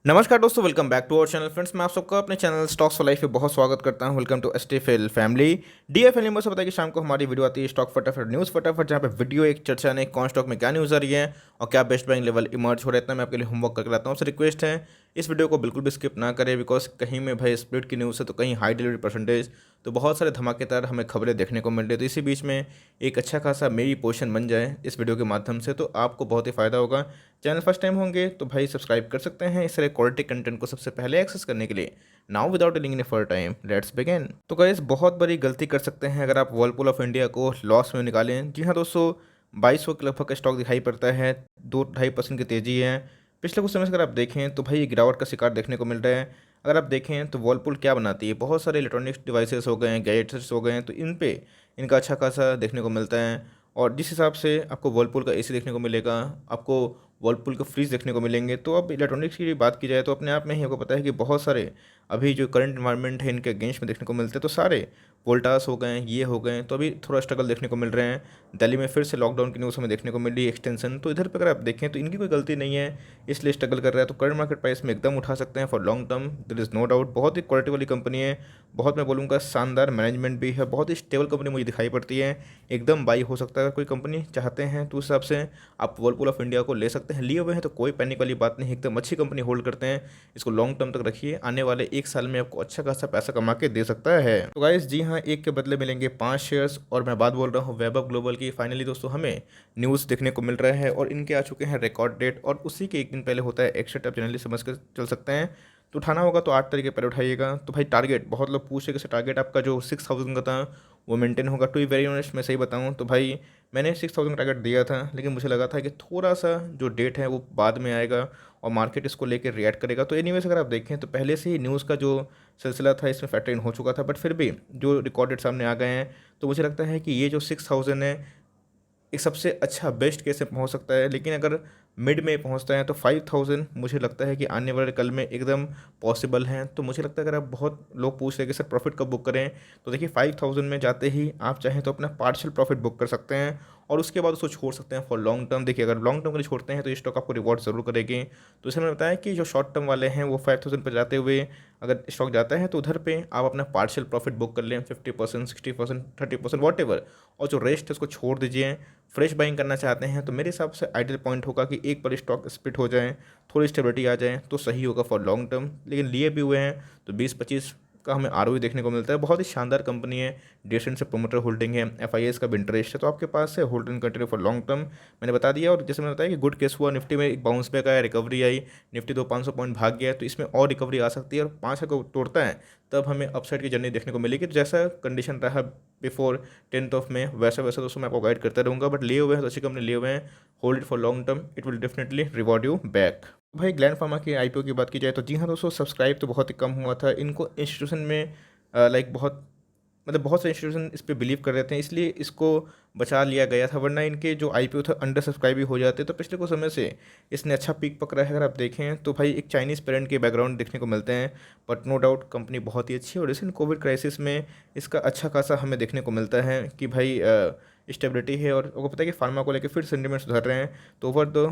नमस्कार दोस्तों, welcome back to our channel. Friends, मैं आप सबका अपने चैनल स्टॉक्स फॉर लाइफ पे बहुत स्वागत करता हूं। Welcome to STFL family. DFL number से पता है कि शाम को हमारी वीडियो आती है स्टॉक फटाफट न्यूज़ फटाफट, जहां पे वीडियो एक चर्चा ने कौन स्टॉक में क्या न्यूज़ आ रही है और क्या बेस्ट बाइंग लेवल इमर्ज हो रहा है। इतना मैं आपके लिए होमवर्क करके लाता हूँ। आपसे रिक्वेस्ट है इस वीडियो को बिल्कुल भी स्किप ना करें, बिकॉज कहीं में भाई स्प्लिट की न्यूज़ है तो कहीं हाई डिलीवरी परसेंटेज, तो बहुत सारे धमाकेदार हमें खबरें देखने को मिल रही है। तो इसी बीच में एक अच्छा खासा मेरी पोर्शन बन जाए इस वीडियो के माध्यम से, तो आपको बहुत ही फ़ायदा होगा। चैनल फर्स्ट टाइम होंगे तो भाई सब्सक्राइब कर सकते हैं इस तरह क्वालिटी कंटेंट को सबसे पहले एक्सेस करने के लिए। Now without dealing in for time, let's begin. तो गाइस, बहुत बड़ी गलती कर सकते हैं अगर आप वर्लपूल ऑफ इंडिया को लॉस में निकालें। जी हाँ दोस्तों, 2200 के लगभग का स्टॉक दिखाई पड़ता है, 2-2.5% की तेज़ी है। पिछले कुछ समय से अगर आप देखें तो भाई गिरावट का शिकार देखने को मिल रहा है। अगर आप देखें तो वर्लपूल क्या बनाती है, बहुत सारे इलेक्ट्रॉनिक्स डिवाइसेस हो गए हैं, गैजेट्स हो गए हैं, तो इन पे इनका अच्छा खासा देखने को मिलता है। और जिस हिसाब से आपको वर्लपूल का एसी देखने को मिलेगा, आपको वर्लपूल के फ्रिज देखने को मिलेंगे, तो अब इलेक्ट्रॉनिक्स की बात की जाए तो अपने आप में ही आपको पता है कि बहुत सारे अभी जो करंट इन्वायरमेंट है इनके अगेंस्ट में देखने को मिलते हैं। तो सारे वोल्टास हो गए, ये हो गए, तो अभी थोड़ा स्ट्रगल देखने को मिल रहे हैं। दिल्ली में फिर से लॉकडाउन की न्यूज़ हमें देखने को मिल रही है, एक्सटेंशन। तो इधर पर अगर आप देखें तो इनकी कोई गलती नहीं है, इसलिए स्ट्रगल कर रहा है। तो करंट मार्केट प्राइस में एकदम उठा सकते हैं for long term, there is no doubt. बहुत ही क्वालिटी वाली कंपनी है, बहुत मैं बोलूँगा शानदार मैनेजमेंट भी है, बहुत ही स्टेबल कंपनी मुझे दिखाई पड़ती है। एकदम बाई हो सकता है अगर कोई कंपनी चाहते हैं तो उस हिसाब से आप वर्लपूल ऑफ इंडिया को ले सकते हैं। लिए हुए हैं तो कोई पैनिक वाली बात नहीं, एकदम अच्छी कंपनी होल्ड करते हैं। इसको लॉन्ग टर्म तक रखिए, आने वाले एक साल में आपको अच्छा खासा पैसा कमा के दे सकता है। तो गाइस जी हाँ, एक के बदले मिलेंगे 5 शेयर्स, और मैं बात बोल रहा हूँ वैभव ग्लोबल की। फाइनली दोस्तों हमें न्यूज़ देखने को मिल रहा है और इनके आ चुके हैं रिकॉर्ड डेट, और उसी के एक दिन पहले होता है एक्सेट। आप जनरली समझ कर चल सकते हैं। तो उठाना होगा तो 8 तारीख के पहले उठाइएगा। तो भाई टारगेट, बहुत लोग पूछ रहे कि टारगेट आपका जो 6000 का था वो मेंटेन होगा। टू बी वेरी ऑनेस्ट मैं सही बताऊं तो भाई मैंने 6000 का टारगेट दिया था, लेकिन मुझे लगा था कि थोड़ा सा जो डेट है वो बाद में आएगा और मार्केट इसको लेकर रिएक्ट करेगा। तो एनीवेज अगर आप देखें तो पहले से ही न्यूज़ का जो सिलसिला था इसमें फैक्टर इन हो चुका था, बट फिर भी जो रिकॉर्डेड सामने आ गए हैं, तो मुझे लगता है कि ये जो 6000 है एक सबसे अच्छा बेस्ट केस में पहुंच सकता है। लेकिन अगर मिड में पहुंचता है तो 5000 मुझे लगता है कि आने वाले कल में एकदम पॉसिबल है। तो मुझे लगता है अगर आप, बहुत लोग पूछ रहे हैं कि सर प्रॉफिट कब बुक करें, तो देखिए 5000 में जाते ही आप चाहें तो अपना पार्शियल प्रॉफिट बुक कर सकते हैं और उसके बाद उसको छोड़ सकते हैं फॉर लॉन्ग टर्म। देखिए अगर लॉन्ग टर्म के लिए छोड़ते हैं तो ये स्टॉक आपको रिवॉर्ड ज़रूर करेगी। तो इसमें मैंने बताया कि जो शॉर्ट टर्म वाले हैं वो 5000 पर जाते हुए अगर स्टॉक जाता है तो उधर पे आप अपना पार्शियल प्रॉफिट बुक कर लें, 50%, 60%, 30%, वॉट एवर, और जो रेस्ट है उसको छोड़ दीजिए। फ्रेश बाइंग करना चाहते हैं तो मेरे हिसाब से आइडियल पॉइंट होगा कि एक पर स्टॉक स्प्लिट हो जाए, थोड़ी स्टेबिलिटी आ जाए तो सही होगा फॉर लॉन्ग टर्म। लेकिन लिए भी हुए हैं तो 20-25 का हमें आरओई देखने को मिलता है। बहुत ही शानदार कंपनी है, डिसेंट से प्रोमोटर होल्डिंग है, एफआईएस का भी इंटरेस्ट है, तो आपके पास है hold and continue for long term. मैंने बता दिया। और जैसे मैंने बताया कि गुड केस हुआ, निफ्टी में एक बाउंस बैक आया, रिकवरी आई, निफ्टी 200-500 पॉइंट भाग गया, तो इसमें और रिकवरी आ सकती है। और 5 को तोड़ता है तब हमें अपसाइड की जर्नी देखने को मिलेगी। तो जैसा कंडीशन रहा बिफोर 10th ऑफ मई, वैसा वैसा दोस्तों मैं आपको गाइड करता रहूँगा। बट लिए हुए हैं तो अच्छी कंपनी लिए हुए हैं, hold it for long term, it will definitely reward you back. भाई ग्लैंड फार्मा के आईपीओ की बात की जाए तो जी हाँ दोस्तों, सब्सक्राइब तो बहुत ही कम हुआ था। इनको इंस्टीट्यूशन में लाइक बहुत, मतलब बहुत से इंस्टीट्यूशन इस पे बिलीव कर रहे थे, इसलिए इसको बचा लिया गया था, वरना इनके जो आईपीओ था अंडर सब्सक्राइब भी हो जाते। तो पिछले कुछ समय से इसने अच्छा पीक पकड़ा है। अगर आप देखें तो भाई एक चाइनीज़ पेरेंट के बैकग्राउंड देखने को मिलते हैं, बट नो डाउट कंपनी बहुत ही अच्छी है। और रिसेंट कोविड क्राइसिस में इसका अच्छा खासा हमें देखने को मिलता है कि भाई स्टेबिलिटी है। और आपको पता है कि फार्मा को लेकर फिर सेंटिमेंट सुधर रहे हैं। तो ओवर दो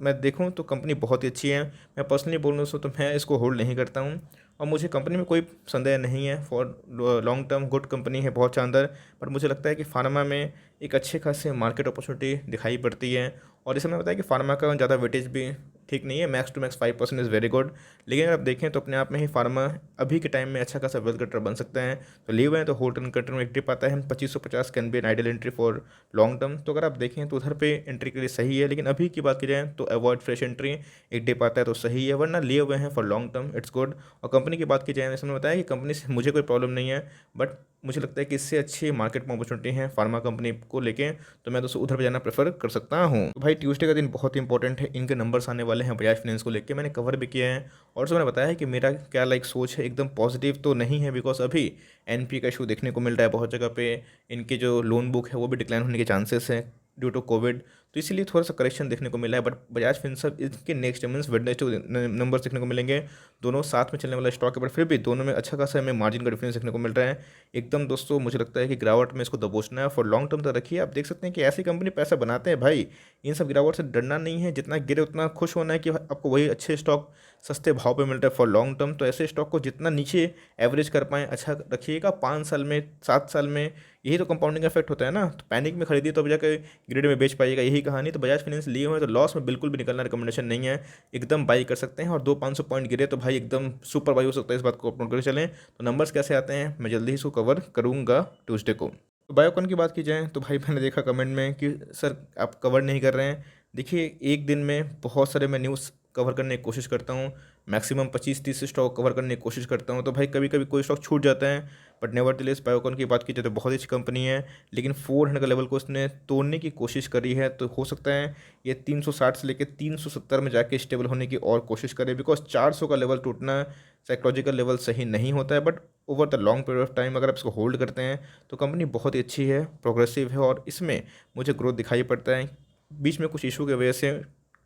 मैं देखूं तो कंपनी बहुत ही अच्छी है। मैं पर्सनली बोलूँ तो मैं इसको होल्ड नहीं करता हूँ, और मुझे कंपनी में कोई संदेह नहीं है। For long term good company है, बहुत शानदार। पर मुझे लगता है कि फार्मा में एक अच्छे खासे मार्केट अपॉर्चुनिटी दिखाई पड़ती है। और जैसे मैंने बताया कि फार्मा का ज़्यादा वेटेज भी ठीक नहीं है, max to max 5% is very good. लेकिन अगर आप देखें तो अपने आप में ही फार्मा अभी के टाइम में अच्छा खासा वेल्थ कटर बन सकता है। तो लिए हुए हैं तो होल्ड एंड कटर में एक डिप आता है, 2550 can be an ideal entry for long term. तो अगर आप देखें तो उधर पे एंट्री के लिए सही है। लेकिन अभी की बात की जाए तो अवॉइड फ्रेश एंट्री, एक डिप आता है तो सही है, वरना लिए हुए हैं for long term, it's good. और कंपनी की बात की जाए, जैसे मैंने बताया कि कंपनी से मुझे कोई प्रॉब्लम नहीं है, बट मुझे लगता है कि इससे अच्छी मार्केट में अपॉर्चुनिटी है फार्मा कंपनी को लेके, तो मैं दोस्तों उधर पे जाना प्रेफर कर सकता हूँ। तो भाई ट्यूसडे का दिन बहुत इंपॉर्टेंट है, इनके नंबर्स आने वाले हैं बजाज फाइनेंस को लेके, मैंने कवर भी किया है। और जो मैंने बताया है कि मेरा क्या लाइक सोच है, एकदम पॉजिटिव तो नहीं है, बिकॉज अभी एनपी का इशू देखने को मिल रहा है बहुत जगह पे। इनके जो लोन बुक है वो भी डिक्लाइन होने के चांसेस हैं ड्यू टू कोविड। तो इसीलिए थोड़ा सा करेक्शन देखने को मिला है। बट बजाज फिनसर्व इसके नेक्स्ट मीन्स वेडनेसडे नंबर्स देखने को मिलेंगे, दोनों साथ में चलने वाला स्टॉक है, बट फिर भी दोनों में अच्छा खासा हमें मार्जिन का डिफरेंस देखने को मिल रहा है। एकदम दोस्तों मुझे लगता है कि गिरावट में इसको दबोचना है, फॉर लॉन्ग टर्म तक रखिए। आप देख सकते हैं कि ऐसी कंपनी पैसा बनाते हैं भाई, इन सब गिरावट से डरना नहीं है, जितना गिरे उतना खुश होना है कि आपको वही अच्छे स्टॉक सस्ते भाव पे मिल रहा है फॉर लॉन्ग टर्म। तो ऐसे स्टॉक को जितना नीचे एवरेज कर पाएँ अच्छा रखिएगा, 5 साल में 7 साल में, यही तो कंपाउंडिंग इफेक्ट होता है ना। तो पैनिक में खरीदिए तो अब जाकर ग्रेड में बेच पाइएगा, यही कहानी। तो बजाज फाइनेंस लिए हुए हैं तो लॉस में बिल्कुल भी निकलना रिकमेंडेशन नहीं है, एकदम बाई कर सकते हैं। और 200-500 पॉइंट गिरे तो भाई एकदम सुपर बाई हो सकता है, इस बात को अपलोड करके चलें। तो नंबर्स कैसे आते हैं मैं जल्दी ही इसको कवर करूँगा ट्यूसडे को। तो बायोकॉन की बात की जाए तो भाई मैंने देखा कमेंट में कि सर आप कवर नहीं कर रहे हैं। देखिए एक दिन में बहुत सारे मैं न्यूज़ कवर करने की कोशिश करता हूँ, मैक्सिमम 25-30 स्टॉक कवर करने की कोशिश करता हूँ, तो भाई कभी कभी कोई स्टॉक छूट जाता है। बट नेवरदलेस बायोकॉन की बात की जाए तो बहुत ही अच्छी कंपनी है, लेकिन 400 का लेवल को उसने तोड़ने की कोशिश करी है। तो हो सकता है ये 360 से लेकर 370 में जाके स्टेबल होने की और कोशिश करे, बिकॉज 400 का लेवल टूटना साइकोलॉजिकल लेवल सही नहीं होता है। But over the long period of time अगर आप इसको होल्ड करते हैं तो कंपनी बहुत ही अच्छी है, प्रोग्रेसिव है, और इसमें मुझे ग्रोथ दिखाई पड़ता है। बीच में कुछ इशू की वजह से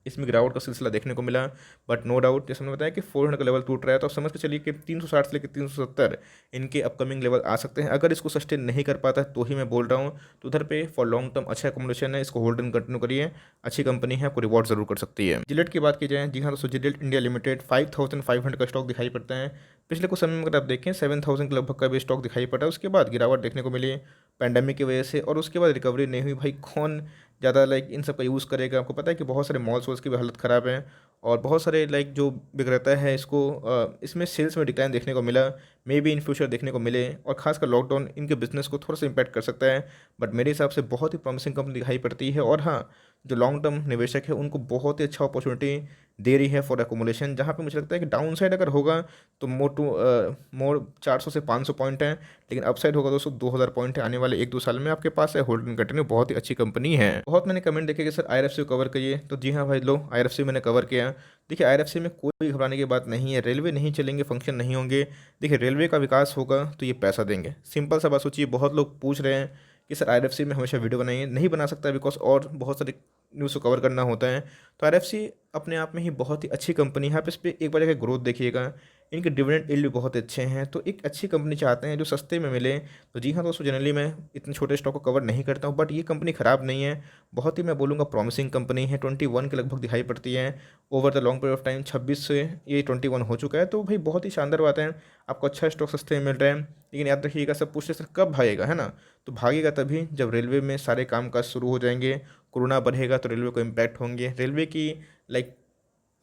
इसमें गिरावट का सिलसिला देखने को मिला, बट नो डाउट जैसे मैंने बताया कि 400 का लेवल टूट रहा है, तो आप समझ के चलिए कि 360 से लेकर 370 इनके अपकमिंग लेवल आ सकते हैं। अगर इसको सस्टेन नहीं कर पाता है तो ही मैं बोल रहा हूँ, तो उधर पे फॉर लॉन्ग टर्म अच्छा एकोमोडेशन है, इसको होल्ड एंड कंटिन्यू करिए, अच्छी कंपनी है, आपको रिवॉर्ड जरूर कर सकती है। जिलेट की बात की जाए, जी हाँ दोस्तों, जिलेट इंडिया लिमिटेड 5500 का स्टॉक दिखाई पड़ता है। पिछले कुछ समय में अगर आप देखें 7000 के लगभग का भी स्टॉक दिखाई पड़ा है, उसके बाद गिरावट देखने को मिली पैंडेमिक की वजह से, और उसके बाद रिकवरी नहीं हुई। भाई कौन ज़्यादा इन सब का यूज़ करेगा। आपको पता है कि बहुत सारे मॉल्स वॉल्स की भी हालत ख़राब है, और बहुत सारे जो विक्रेता है इसको इसमें सेल्स में डिक्लाइन देखने को मिला, मे बी इन फ्यूचर देखने को मिले, और खासकर लॉकडाउन इनके बिजनेस को थोड़ा सा इम्पैक्ट कर सकता है। बट मेरे हिसाब से बहुत ही प्रॉमिसिंग कंपनी दिखाई पड़ती है, और हाँ जो लॉन्ग टर्म निवेशक है उनको बहुत ही अच्छा अपॉर्चुनिटी दे रही है फॉर एकोमोडेशन, जहाँ पे मुझे लगता है कि डाउन साइड अगर होगा तो मोर 400 से 500 पॉइंट है, लेकिन अपसाइड होगा दोस्तों 2000 पॉइंट है। आने वाले 1-2 साल में आपके पास है, होल्ड एंड कंटिन्यू बहुत ही अच्छी कंपनी है। बहुत मैंने कमेंट देखे कि सर IRFC को कवर करिए, तो जी हाँ भाई लो IRFC मैंने कवर किया। देखिए IRFC में कोई घबराने की बात नहीं है, रेलवे नहीं चलेंगे, फंक्शन नहीं होंगे। देखिए रेलवे का विकास होगा तो ये पैसा देंगे, सिंपल सा बात सोचिए। बहुत लोग पूछ रहे हैं कि सर IRFC में हमेशा वीडियो बनाइए, नहीं बना सकता बिकॉज और बहुत सारे न्यूज़ को कवर करना होता है। तो IRFC अपने आप में ही बहुत ही अच्छी कंपनी है, आप इस पर एक बार जाकर ग्रोथ देखिएगा, इनके डिविडेंड यील्ड भी बहुत अच्छे हैं। तो एक अच्छी कंपनी चाहते हैं जो सस्ते में मिले। तो जी हाँ दोस्तों, जनरली मैं इतने छोटे स्टॉक को कवर नहीं करता हूँ, बट ये कंपनी ख़राब नहीं है, बहुत ही मैं बोलूँगा प्रॉमिसिंग कंपनी है। 21 के लगभग दिखाई पड़ती है, over the long period of time 26 से ये 21 हो चुका है। तो भाई बहुत ही शानदार बात है, आपको अच्छा स्टॉक सस्ते में मिल रहा है। लेकिन याद रखिएगा, सब पूछते सर कब भागेगा, है ना। तो भागेगा तभी जब रेलवे में सारे काम काज शुरू हो जाएंगे, कोरोना बढ़ेगा तो रेलवे को इम्पैक्ट होंगे, रेलवे की लाइक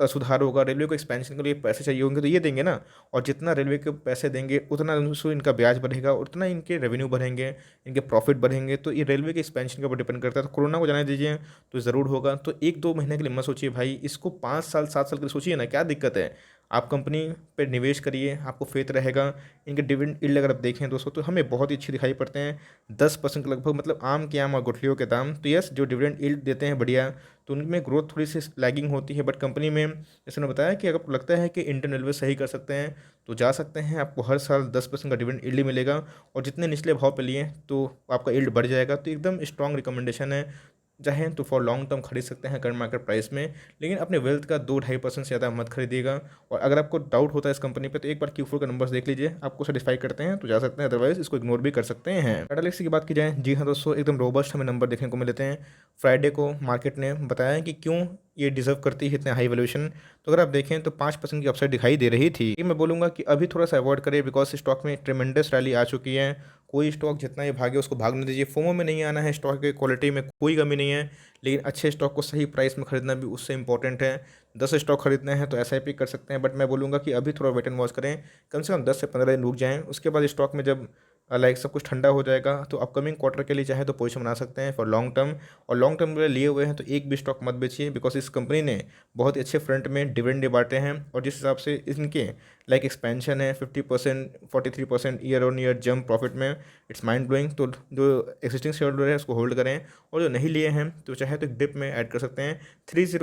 सुधार होगा, रेलवे को एक्सपेंशन के लिए पैसे चाहिए होंगे तो ये देंगे ना। और जितना रेलवे को पैसे देंगे उतना दोस्तों इनका ब्याज बढ़ेगा, उतना इनके रेवेन्यू बढ़ेंगे, इनके प्रॉफिट बढ़ेंगे। तो ये रेलवे के एक्सपेंशन के ऊपर डिपेंड करता है। तो कोरोना को जाने दीजिए तो ज़रूर होगा। तो 1-2 महीने के लिए मत सोचिए भाई, इसको 5 साल 7 साल के लिए सोचिए ना, क्या दिक्कत है। आप कंपनी पे निवेश करिए, आपको फेथ रहेगा। इनके डिविडेंड यील्ड अगर आप देखें दोस्तों तो हमें बहुत ही अच्छी दिखाई पड़ते हैं, 10% के लगभग, मतलब आम के आम और गुठलियों के दाम। तो यस, जो डिविडेंड यील्ड देते हैं बढ़िया, तो उनमें ग्रोथ थोड़ी सी लैगिंग होती है। बट कंपनी में जैसे मैंने बताया कि अगर आपको लगता है कि इंडियन रेलवे सही कर सकते हैं तो जा सकते हैं, आपको हर साल 10% का डिविडेंड यील्ड मिलेगा, और जितने निचले भाव पे लिए तो आपका यील्ड बढ़ जाएगा। तो एकदम स्ट्रॉन्ग रिकमेंडेशन है, चाहें तो फॉर लॉन्ग टर्म खरीद सकते हैं करंट मार्केट प्राइस में, लेकिन अपने वेल्थ का 2-2.5% से ज़्यादा मत खरीदिएगा। और अगर आपको डाउट होता है इस कंपनी पे तो एक बार Q4 के नंबर्स देख लीजिए, आपको सेटिस्फाई करते हैं तो जा सकते हैं, अदरवाइज इसको इग्नोर भी कर सकते हैं। टाटा एल्क्सी की बात की जाए, जी हाँ दोस्तों, एकदम रोबस्ट हमें नंबर देखने को मिलते हैं। फ्राइडे को मार्केट ने बताया कि क्यों ये डिजर्व करती है इतने हाई वैल्यूएशन। तो अगर आप देखें तो 5% की अपसाइड दिखाई दे रही थी। ये मैं बोलूँगा कि अभी थोड़ा सा अवॉइड करें, बिकॉज स्टॉक में ट्रेमेंडस रैली आ चुकी है। कोई स्टॉक जितना ही भागे उसको भागने दीजिए, फोमो में नहीं आना है, स्टॉक की क्वालिटी में कोई कमी नहीं है, लेकिन अच्छे स्टॉक को सही प्राइस में खरीदना भी उससे इंपॉर्टेंट है। 10 स्टॉक खरीदने हैं तो SIP कर सकते हैं, बट मैं बोलूँगा कि अभी थोड़ा वेट एंड वॉच करें, कम से कम 10 से 15 दिन रुक जाएँ। उसके बाद स्टॉक में जब सब कुछ ठंडा हो जाएगा तो अपकमिंग क्वार्टर के लिए चाहे तो पोजीशन बना सकते हैं फॉर लॉन्ग टर्म। और लॉन्ग टर्म के लिए लिए हुए हैं तो एक भी स्टॉक मत बेचिए, बिकॉज इस कंपनी ने बहुत ही अच्छे फ्रंट में डिविडेंड बांटे हैं, और जिस हिसाब से इनके एक्सपेंशन है 50% 43% year on year jump profit में, इट्स माइंड ब्लोइंग। तो जो एक्सिस्टिंग शेयर होल्डर है उसको होल्ड करें, और जो नहीं लिए हैं तो चाहे तो एक डिप में ऐड कर सकते हैं। 30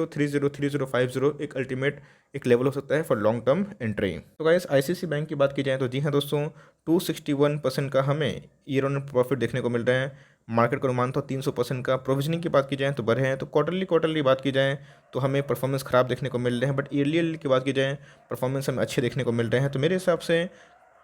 एक अल्टीमेट एक लेवल हो सकता है फॉर लॉन्ग टर्म एंट्री। तो गाइस ICICI बैंक की बात की जाए तो जी हाँ दोस्तों, 261% का हमें ईयर ऑन प्रॉफिट देखने को मिल रहा है। मार्केट का अनुमान था 300% का। प्रोविजनिंग की बात की जाए तो बढ़े हैं। तो क्वार्टरली बात की जाए तो हमें परफॉर्मेंस ख़राब देखने को मिल रहे हैं, बट ईयरली की बात की जाए परफॉर्मेंस हमें अच्छे देखने को मिल रहे हैं। तो मेरे हिसाब से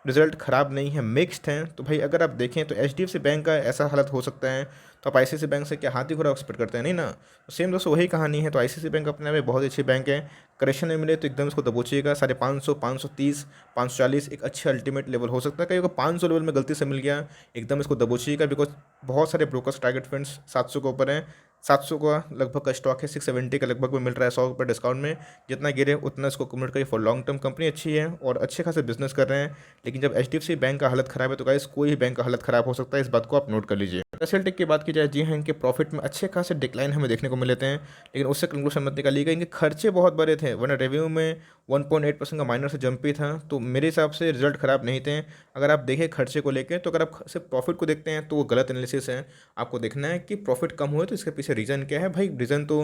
रिजल्ट ख़राब नहीं है, मिक्स्ड हैं। तो भाई अगर आप देखें तो एचडीएफसी बैंक का ऐसा हालत हो सकता है, तो आप आईसीआईसी बैंक से क्या हाथी घोड़ा एक्सपेक्ट करते हैं? नहीं ना। तो सेम दोस्तों वही कहानी है। तो आईसीआईसी बैंक अपने में बहुत अच्छी बैंक है। करेक्शन में मिले तो एकदम इसको दबोचिएगा। 550, 530, 540 एक अच्छे अल्टीमेट लेवल हो सकता है। कहीं अगर 500 लेवल में गलती से मिल गया, एकदम इसको दबोचिएगा, बिकॉज बहुत सारे ब्रोकर्स टारगेट फंड्स 700 के ऊपर हैं। 700 का लगभग का स्टॉक है, 670 का लगभग में मिल रहा है 100 रुपये डिस्काउंट में। जितना गिरे उतना इसको कन्वर्ट करिए फॉर लॉन्ग टर्म। कंपनी अच्छी है और अच्छे खासे बिजनेस कर रहे हैं, लेकिन जब एचडीएफसी बैंक का हालत ख़राब है तो गाइस कोई भी बैंक का हालत ख़राब हो सकता है, इस बात को आप नोट कर लीजिए। एसएल टेक की बात की जाए, जी हाँ, इनके प्रॉफिट में अच्छे खासे डिक्लाइन हमें देखने को मिले थे, लेकिन उससे कंक्लूजन मत निकालिएगा, इनके खर्चे बहुत बड़े थे, वरना रेवेन्यू में 1.8% का माइनर से जंप ही था। तो मेरे हिसाब से रिजल्ट ख़राब नहीं थे। अगर आप देखें खर्चे को लेकर, तो अगर आप सिर्फ प्रॉफिट को देखते हैं तो वो गलत एनालिसिस है। आपको देखना है कि प्रॉफिट कम हुए तो इसके पीछे रीज़न क्या है। भाई रीज़न तो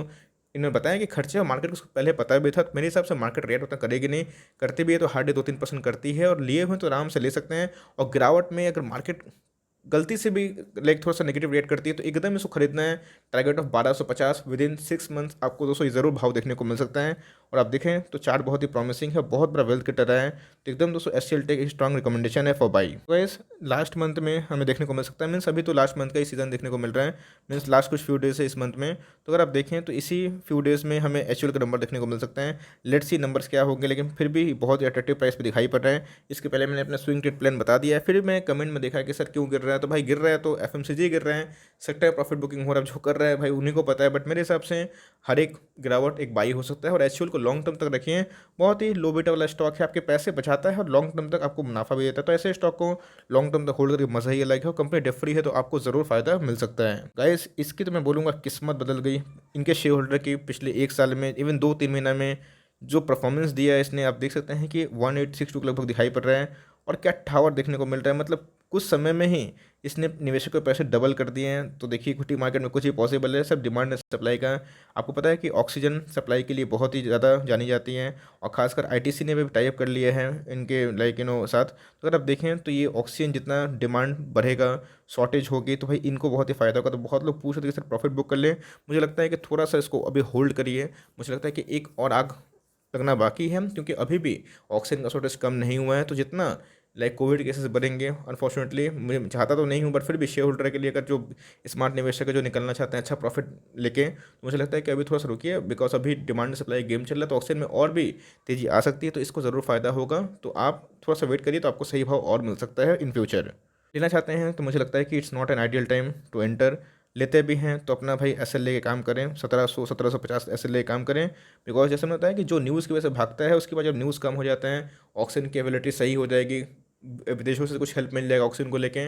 इन्होंने बताया कि खर्चे और मार्केट को पहले पता भी था। तो मेरे हिसाब से मार्केट रेट उतना करेगी नहीं, करती भी है तो हार्डली 2-3% करती है, और लिए हुए तो आराम से ले सकते हैं। और गिरावट में अगर मार्केट गलती से भी लाइक थोड़ा सा नेगेटिव रिएक्ट करती है तो एकदम इसको खरीदना है। Target of 1250 with in 6 months आपको दोस्तों ये ज़रूर भाव देखने को मिल सकता है। और आप देखें तो चार्ट बहुत ही प्रॉमिसिंग है, बहुत बड़ा वेल्थ क्रिएटर है। तो एकदम दोस्तों एचसीएल टेक एक स्ट्रॉन्ग रिकमेंडेशन है for by. Guys last month में हमें देखने को मिल सकता है, मीन्स अभी तो लास्ट मंथ का ही सीजन देखने को मिल रहा है, मीन्स लास्ट कुछ फ्यू डेज है इस मंथ में। तो अगर आप देखें तो इसी फ्यू डेज़ में हमें एचयूएल का नंबर देखने को मिल सकते हैं। लेट्स सी नंबर्स क्या होंगे, लेकिन फिर भी बहुत ही अट्रैक्टिव प्राइस पे दिखाई पड़ रहा है। इसके पहले मैंने अपना स्विंग ट्रेड प्लान बता दिया है। फिर मैं कमेंट में देखा कि सर क्यों गिर रहा है, तो भाई गिर रहा है तो एफएमसीजी गिर रहे हैं, सेक्टर प्रॉफिट बुकिंग हो रहा है, जो कर रहा है भाई उन्हीं को पता है। बट मेरे हिसाब से हर एक गिरावट एक बाई हो सकता है, और एचयूएल को लॉन्ग टर्म तक रखिए। बहुत ही लो बेटा वाला स्टॉक है, आपके पैसे बचाता है और लॉन्ग टर्म तक आपको मुनाफा भी देता है। तो ऐसे स्टॉक को लॉन्ग टर्म तक होल्ड करके मज़ा ही अलग है, और कंपनी डेट फ्री है तो आपको ज़रूर फायदा मिल सकता है। गाइस इसकी तो मैं बोलूँगा किस्मत बदल गई इनके शेयर होल्डर की। पिछले एक साल में, इवन 2-3 महीना में जो परफॉर्मेंस दिया है इसने, आप देख सकते हैं कि 1862 के लगभग दिखाई पड़ रहा है, और क्या टावर देखने को मिल रहा है। मतलब कुछ समय में ही इसने निवेशकों के पैसे डबल कर दिए हैं। तो देखिए इक्विटी मार्केट में कुछ ही पॉसिबल है, सब डिमांड एंड सप्लाई का। आपको पता है कि ऑक्सीजन सप्लाई के लिए बहुत ही ज़्यादा जानी जाती हैं, और खासकर आईटीसी ने भी टाई अप कर लिए हैं इनके लाइक साथ। तो अगर आप देखें तो ये ऑक्सीजन जितना डिमांड बढ़ेगा, शॉर्टेज होगी, तो भाई इनको बहुत ही फ़ायदा होगा। तो बहुत लोग पूछ रहे थे कि सर प्रॉफिट बुक कर ले। मुझे लगता है कि थोड़ा सा इसको अभी होल्ड करिए। मुझे लगता है कि एक और आग लगना बाकी है, क्योंकि अभी भी ऑक्सीजन का शॉर्टेज कम नहीं हुआ है। तो जितना लाइक कोविड केसेस बढ़ेंगे, अनफॉर्चुनेटली मैं चाहता तो नहीं हूँ, बट फिर भी शेयर होल्डर के लिए अगर जो स्मार्ट निवेशक है जो निकलना चाहते हैं अच्छा प्रॉफिट लेके, तो मुझे लगता है कि अभी थोड़ा सा रुकिए, बिकॉज अभी डिमांड सप्लाई गेम चल रहा है। तो ऑक्सीजन में और भी तेज़ी आ सकती है, तो इसको ज़रूर फ़ायदा होगा। तो आप थोड़ा सा वेट करिए, तो आपको सही भाव और मिल सकता है इन फ्यूचर। लेना चाहते हैं तो मुझे लगता है कि it's not an ideal time to enter. लेते भी हैं तो अपना भाई एसएल लेके काम करें, 1750 एसएल लेके काम करें। बिकॉज जैसे मैंने बताया कि जो न्यूज़ की वजह से भागता है, उसके बाद जब न्यूज़ कम हो जाता है, ऑक्सीजन की अवेलेबिलिटी सही हो जाएगी, विदेशों से कुछ हेल्प मिल जाएगा ऑक्सीजन को लेके,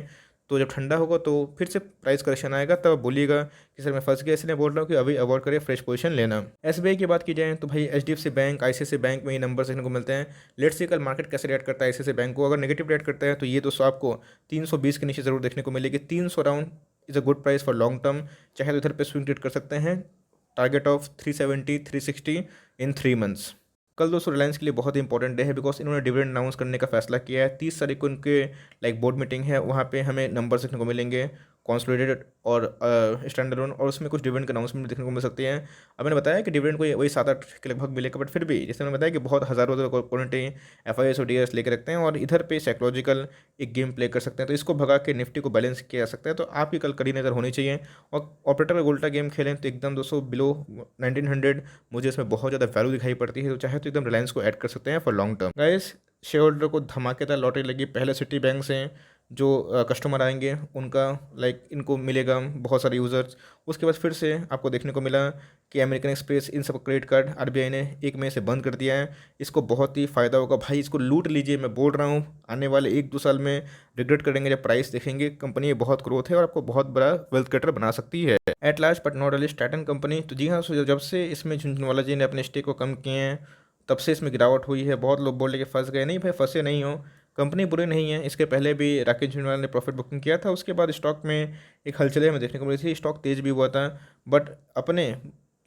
तो जब ठंडा होगा तो फिर से प्राइस करेक्शन आएगा, तब बोलिएगा कि सर मैं फंस गया। इसलिए बोल रहा हूँ कि अभी अवॉइड करिए फ्रेश पोजीशन लेना। एसबीआई की बात की जाए तो भाई एचडीएफसी बैंक, आईसीआईसी बैंक में ये नंबर देखने को मिलते हैं। लेट्स सी कल मार्केट कैसे रेट करता है आईसीआईसी बैंक को। अगर नेगेटिव रेट करता है तो ये दोस्तों आपको 320 के नीचे ज़रूर देखने को मिलेगी। 300 round is a good price for long term. चाहे तो इधर पे स्विंग ट्रेड कर सकते हैं। Target of 370, 360 in 3 months. कल दोस्तों रिलायंस के लिए बहुत ही इंपॉर्टेंट डे है, बिकॉज इन्होंने डिविडेंड अनाउंस करने का फैसला किया है। 30 तारीख को उनके लाइक बोर्ड मीटिंग है, वहाँ पे हमें नंबर देखने को मिलेंगे कॉन्सोलिडेटेड और स्टैंडर्ड वन, और उसमें कुछ डिविडेंड का अनाउंसमेंट देखने को मिल सकती है। अब मैंने बताया कि डिविडेंड को वही 7-8 के लगभग मिलेगा, बट फिर भी जैसे मैंने बताया कि बहुत हज़ारों क्वांटिटी एफआईएस और डीआरएस लेकर रखते हैं, और इधर पे साइकोलॉजिकल एक गेम प्ले कर सकते हैं। तो इसको भगा के निफ्टी को बैलेंस किया जा सकता है। तो आपकी कल कड़ी नज़र होनी चाहिए, और ऑपरेटर का उल्टा गेम खेलें तो एकदम दोस्तों बिलो 1900 मुझे इसमें बहुत ज़्यादा वैल्यू दिखाई पड़ती है। तो चाहे तो एकदम रिलायंस को ऐड कर सकते हैं for long term. Guys share holder को धमाकेदार लॉटरी लगी। पहले सिटी बैंक से जो कस्टमर आएंगे उनका लाइक इनको मिलेगा बहुत सारे यूज़र्स। उसके बाद फिर से आपको देखने को मिला कि अमेरिकन एक्सप्रेस, इन सब क्रेडिट कार्ड आरबीआई ने 1 मई से बंद कर दिया है। इसको बहुत ही फ़ायदा होगा भाई, इसको लूट लीजिए। मैं बोल रहा हूँ आने वाले 1-2 साल में रिग्रेट करेंगे जब प्राइस देखेंगे। कंपनी बहुत ग्रोथ है और आपको बहुत बड़ा वेल्थ क्रिएटर बना सकती है। At last but not list Titan company. तो जी हाँ, जब से इसमें झुंझुनवाला जी ने अपने स्टेक को कम किए हैं तब से इसमें गिरावट हुई है। बहुत लोग बोल रहे कि फंस गए, नहीं भाई फंसे नहीं हो, कंपनी बुरी नहीं है। इसके पहले भी राकेश झुनझुनवाला ने प्रॉफिट बुकिंग किया था, उसके बाद स्टॉक में एक हलचलें हमें देखने को मिली थी, स्टॉक तेज़ भी हुआ था, बट अपने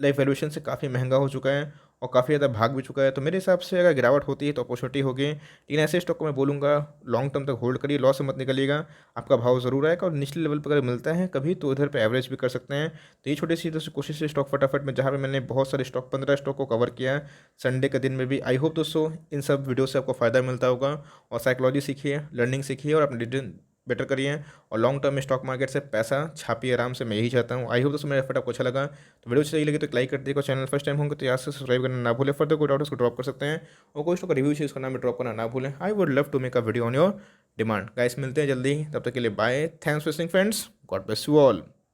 लाइक वैल्यूएशन से काफ़ी महंगा हो चुका है। और काफ़ी ज़्यादा भाग भी चुका है। तो मेरे हिसाब से अगर गिरावट होती है तो अपॉर्चुनिटी होगी, लेकिन ऐसे स्टॉक को मैं बोलूँगा लॉन्ग टर्म तक होल्ड करिए, लॉस से मत निकलिएगा। आपका भाव ज़रूर आएगा और निचले लेवल पर अगर मिलता है कभी तो उधर पे एवरेज भी कर सकते हैं। तो ये छोटी सी दोस्तों कोशिश है स्टॉक फटाफट में, जहाँ पे मैंने बहुत सारे स्टॉक 15 स्टॉक को कवर किया है संडे के दिन में भी। आई होप दोस्तों इन सब वीडियो से आपको फ़ायदा मिलता होगा और साइकोलॉजी सीखिए, लर्निंग सीखिए और अपने डिसीजन बेटर करिए और लॉन्ग टर्म में स्टॉक मार्केट से पैसा छापिए आराम से, मैं यही चाहता हूँ। आई होप दोस्तों मेरा एफर्ट आपको अच्छा लगा। तो वीडियो सही लगे तो लाइक कर दीजिएगा, चैनल फर्स्ट टाइम होंगे तो यहाँ से सब्सक्राइब करना ना भूलें। फर्दर कोई डाउट उसको ड्रॉप कर सकते हैं और कोई स्टॉक का रिव्यू चीज़ करना में ड्रॉप करना ना भूलें। I would love to make a video on your demand. Guys मिलते हैं जल्दी, तब तक के लिए bye, thanks for listening friends, God bless you all.